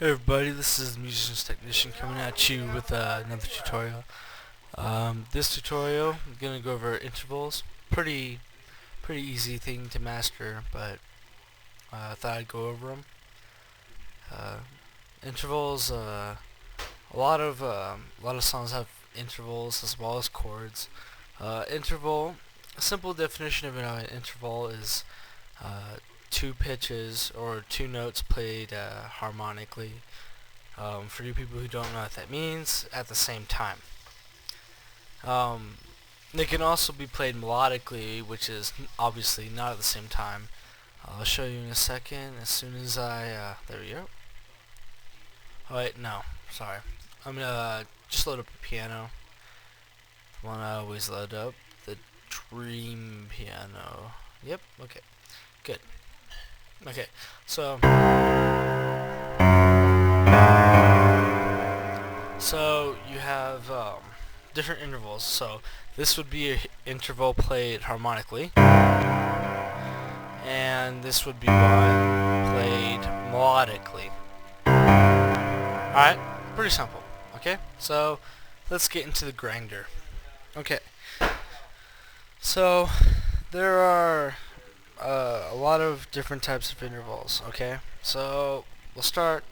Hey everybody, this is the Musician's Technician coming at you with another tutorial. This tutorial, I'm going to go over intervals. Pretty easy thing to master, but I thought I'd go over them. Uh, Intervals, a lot of songs have intervals as well as chords. A simple definition of an interval is two pitches or two notes played harmonically. For you people who don't know what that means, at the same time. They can also be played melodically, which is obviously not at the same time. I'll show you in a second. As soon as there we go. Oh wait, no, sorry. I'm gonna just load up a piano. One I always load up, the Dream Piano. Yep. Okay. Good. Okay. So you have different intervals. So this would be an interval played harmonically, and this would be one played melodically. Alright, pretty simple. Okay, so let's get into the grinder. Okay, so there are a lot of different types of intervals. Okay, so we'll start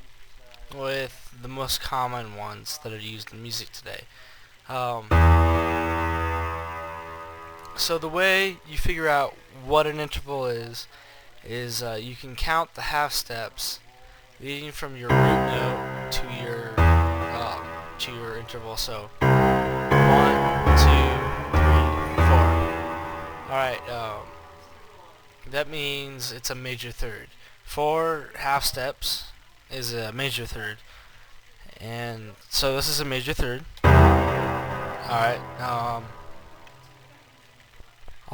with the most common ones that are used in music today. So the way you figure out what an interval is you can count the half steps leading from your root note to your interval. So 1, 2, 3, 4. All right. That means it's a major third. 4 half steps is a major third, and so this is a major third. Alright, I'll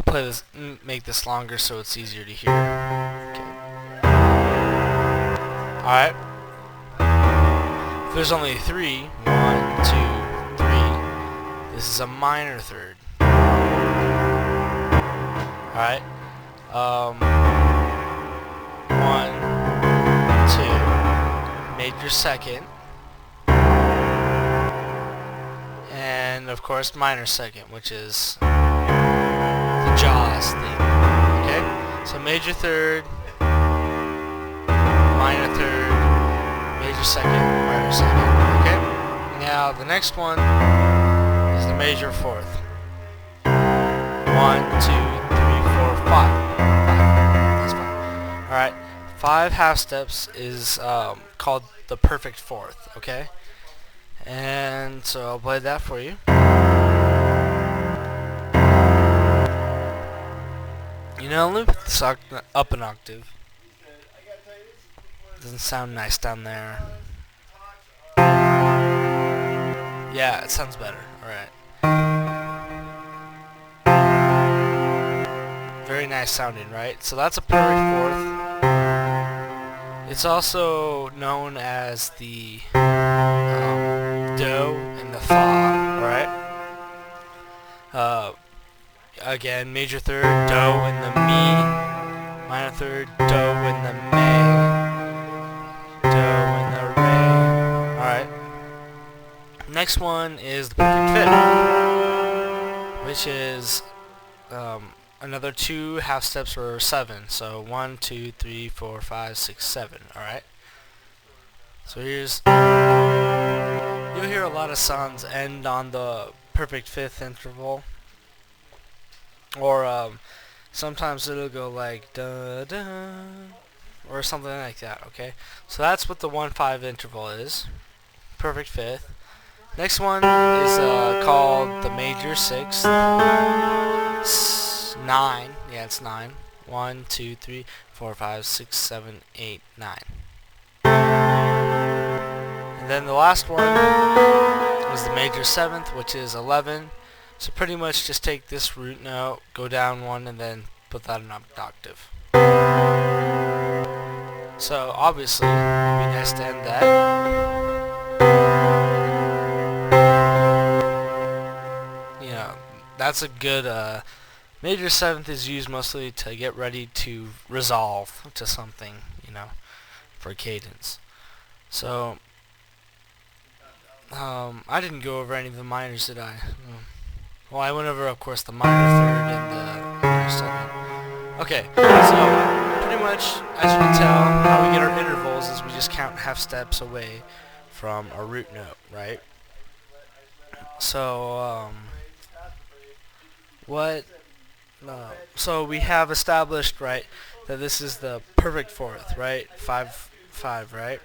play this, make this longer so it's easier to hear. Okay. Alright, if there's only 3, 1, 2, 3, this is a minor third. Alright, 1, 2, major second, and of course minor second, which is the Jaws thing. Okay, so major third, minor third, major second, minor second. Okay, now the next one is the major fourth. 1, 2, 3, 4, 5. That's fine. All right, 5 half steps is called the perfect fourth. Okay. And so I'll play that for you. You know, lift this up an octave. Doesn't sound nice down there. Yeah, it sounds better. Alright. Very nice sounding, right? So that's a perfect fourth. It's also known as the do and the fa, right? Again, major third, do and the mi, minor third, do and the me, do and the re. Alright. Next one is the perfect fifth, which is another 2 half steps or 7. So 1, 2, 3, 4, 5, 6, 7. Alright. So you'll hear a lot of songs end on the perfect fifth interval, or sometimes it'll go like da da or something like that. Okay, so that's what the 1-5 interval is, perfect fifth. Next one is called the major sixth. 9. Yeah, it's 9. 1, 2, 3, 4, 5, 6, 7, 8, 9. And then the last one is the major seventh, which is 11. So pretty much just take this root note, go down 1, and then put that in an octave. So obviously, it'd be nice to end that. You know, that's a good major seventh is used mostly to get ready to resolve to something, you know, for cadence. So I didn't go over any of the minors, did I? Well, I went over, of course, the minor third and the minor second. Okay, so pretty much, as you can tell, how we get our intervals is we just count half steps away from a root note, right? So, so we have established, right, that this is the perfect fourth, right? 5/5, right?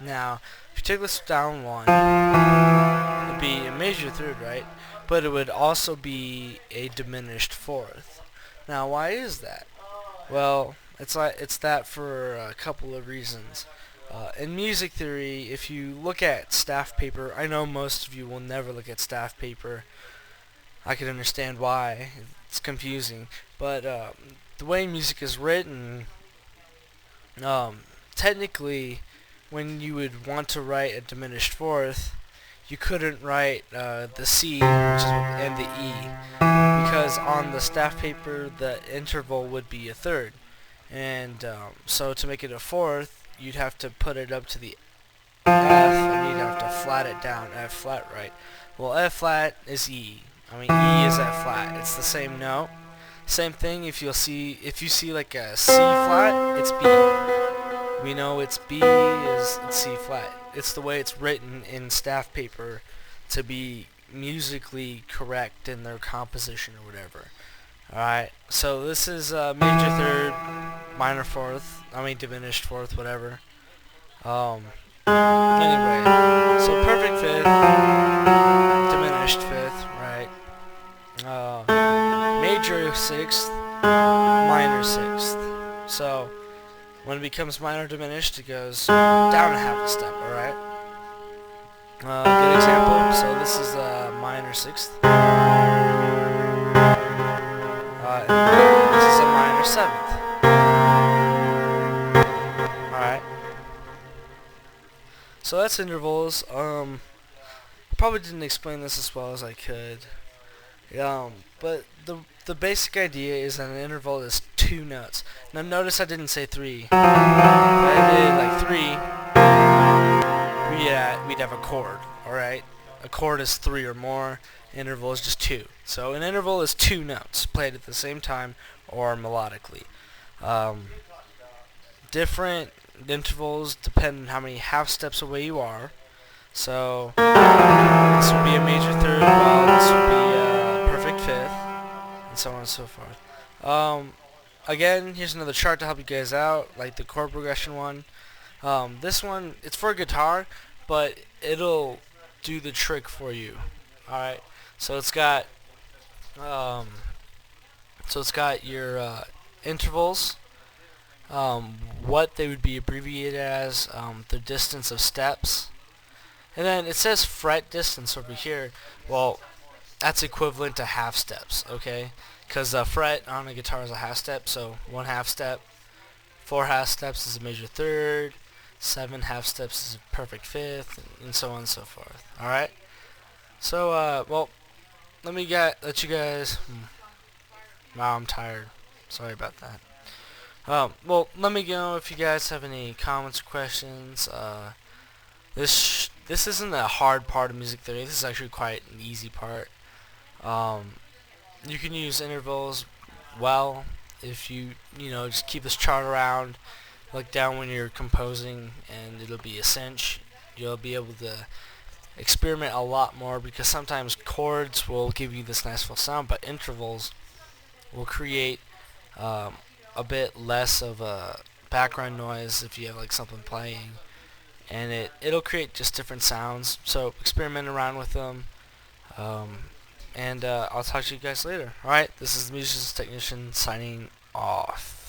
Now, if you take this down one, it'd be a major third, right? But it would also be a diminished fourth. Now, why is that? Well, it's that for a couple of reasons. In music theory, if you look at staff paper, I know most of you will never look at staff paper. I can understand why. It's confusing. But the way music is written, technically, when you would want to write a diminished fourth, you couldn't write the C and the E, because on the staff paper the interval would be a third. And so to make it a fourth, you'd have to put it up to the F, and you'd have to flat it down, F flat, right? Well, F flat is E. I mean, E is F flat. It's the same note. Same thing if you see like a C flat, it's B. We know it's B is C flat. It's the way it's written in staff paper to be musically correct in their composition or whatever. Alright, so this is major third, minor fourth, diminished fourth, whatever. Anyway, so perfect fifth, diminished fifth, right? Major sixth, minor sixth. So when it becomes minor diminished, it goes down a half a step, alright? Good example, so this is minor sixth. This is a minor seventh. Alright. So that's intervals. I probably didn't explain this as well as I could. But the basic idea is that an interval is two notes. Now notice I didn't say three. If I did like three, we'd have a chord, alright? A chord is three or more, interval is just two. So an interval is two notes played at the same time or melodically. Different intervals depend on how many half steps away you are. So this would be a major third, while this would be a perfect fifth, and so on and so forth. Again, here's another chart to help you guys out, like the chord progression one. This one, it's for guitar, but it'll do the trick for you. Alright, so it's got your intervals, what they would be abbreviated as, the distance of steps, and then it says fret distance over here. Well, that's equivalent to half steps, okay? Because a fret on a guitar is a half step, so 1 half step, 4 half steps is a major third, 7 half steps is a perfect fifth, and so on and so forth. Alright? So, well, let you guys... Wow, I'm tired. Sorry about that. Well, let me know if you guys have any comments or questions. This isn't a hard part of music theory. This is actually quite an easy part. You can use intervals well if you just keep this chart around, look down when you're composing, and it'll be a cinch. You'll be able to experiment a lot more, because sometimes chords will give you this nice full sound, but intervals will create a bit less of a background noise if you have like something playing, and it'll create just different sounds. So experiment around with them, and I'll talk to you guys later. Alright, this is the Musician's Technician signing off.